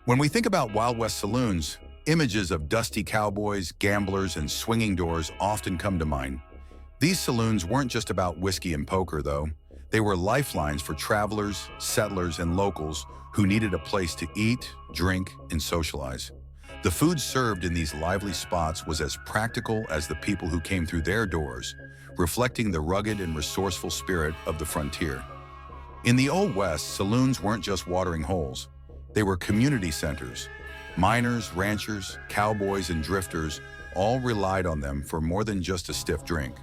When we think about Wild West saloons, images of dusty cowboys, gamblers, and swinging doors often come to mind. These saloons weren't just about whiskey and poker, though. They were lifelines for travelers, settlers, and locals who needed a place to eat, drink, and socialize. The food served in these lively spots was as practical as the people who came through their doors, reflecting the rugged and resourceful spirit of the frontier. In the Old West, saloons weren't just watering holes. They were community centers. Miners, ranchers, cowboys, and drifters all relied on them for more than just a stiff drink.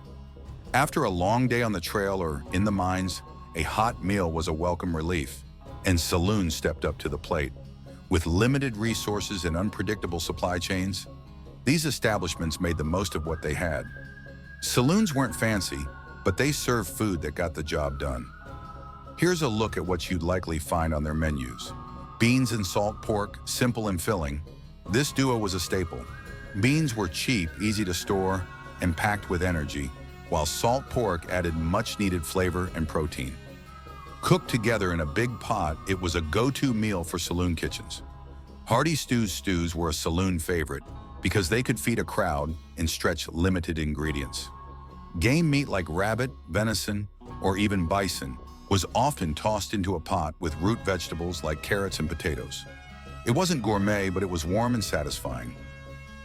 After a long day on the trail or in the mines, a hot meal was a welcome relief, and saloons stepped up to the plate. With limited resources and unpredictable supply chains, these establishments made the most of what they had. Saloons weren't fancy, but they served food that got the job done. Here's a look at what you'd likely find on their menus. Beans and salt pork, simple and filling. This duo was a staple. Beans were cheap, easy to store, and packed with energy, while salt pork added much-needed flavor and protein. Cooked together in a big pot, it was a go-to meal for saloon kitchens. Hearty stews were a saloon favorite because they could feed a crowd and stretch limited ingredients. Game meat like rabbit, venison, or even bison was often tossed into a pot with root vegetables like carrots and potatoes. It wasn't gourmet, but it was warm and satisfying.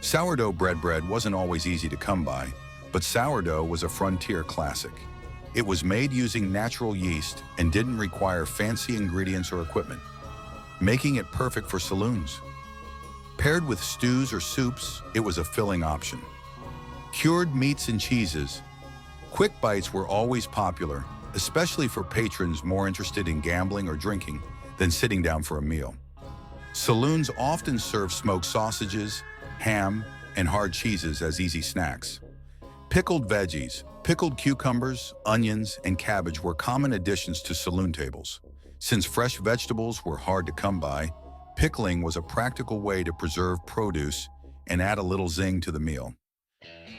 Sourdough bread wasn't always easy to come by, but sourdough was a frontier classic. It was made using natural yeast and didn't require fancy ingredients or equipment, making it perfect for saloons. Paired with stews or soups, it was a filling option. Cured meats and cheeses. Quick bites were always popular, especially for patrons more interested in gambling or drinking than sitting down for a meal. Saloons often served smoked sausages, ham, and hard cheeses as easy snacks. Pickled veggies, pickled cucumbers, onions, and cabbage were common additions to saloon tables. Since fresh vegetables were hard to come by, pickling was a practical way to preserve produce and add a little zing to the meal.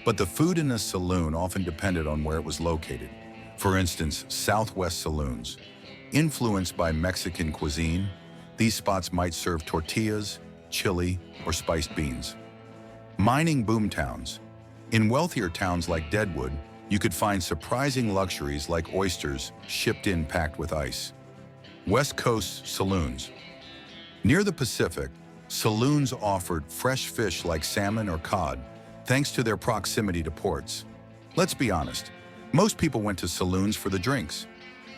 But the food in a saloon often depended on where it was located. For instance, Southwest saloons. Influenced by Mexican cuisine, these spots might serve tortillas, chili, or spiced beans. Mining boomtowns. In wealthier towns like Deadwood, you could find surprising luxuries like oysters shipped in packed with ice. West Coast saloons. Near the Pacific, saloons offered fresh fish like salmon or cod, thanks to their proximity to ports. Let's be honest, most people went to saloons for the drinks.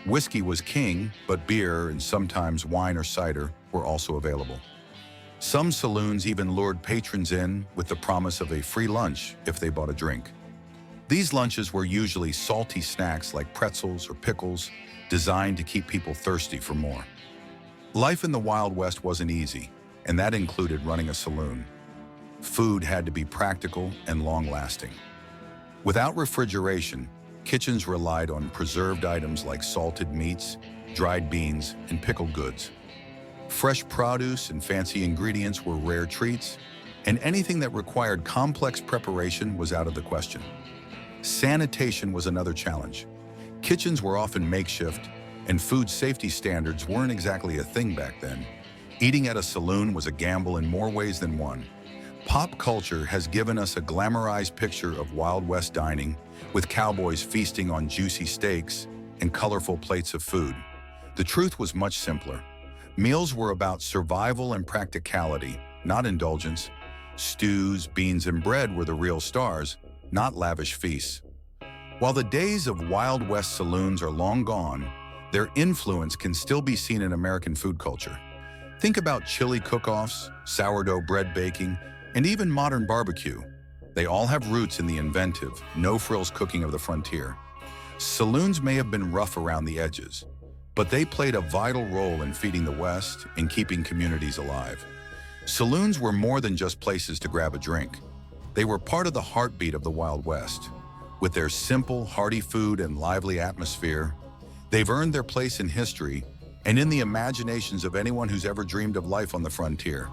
Whiskey was king, but beer and sometimes wine or cider were also available. Some saloons even lured patrons in with the promise of a free lunch if they bought a drink. These lunches were usually salty snacks like pretzels or pickles, designed to keep people thirsty for more. Life in the Wild West wasn't easy, and that included running a saloon. Food had to be practical and long-lasting. Without refrigeration, kitchens relied on preserved items like salted meats, dried beans, and pickled goods. Fresh produce and fancy ingredients were rare treats, and anything that required complex preparation was out of the question. Sanitation was another challenge. Kitchens were often makeshift, and food safety standards weren't exactly a thing back then. Eating at a saloon was a gamble in more ways than one. Pop culture has given us a glamorized picture of Wild West dining, with cowboys feasting on juicy steaks and colorful plates of food. The truth was much simpler. Meals were about survival and practicality, not indulgence. Stews, beans, and bread were the real stars, not lavish feasts. While the days of Wild West saloons are long gone, their influence can still be seen in American food culture. Think about chili cook-offs, sourdough bread baking, and even modern barbecue. They all have roots in the inventive, no-frills cooking of the frontier. Saloons may have been rough around the edges, but they played a vital role in feeding the West and keeping communities alive. Saloons were more than just places to grab a drink. They were part of the heartbeat of the Wild West. With their simple, hearty food and lively atmosphere, they've earned their place in history and in the imaginations of anyone who's ever dreamed of life on the frontier.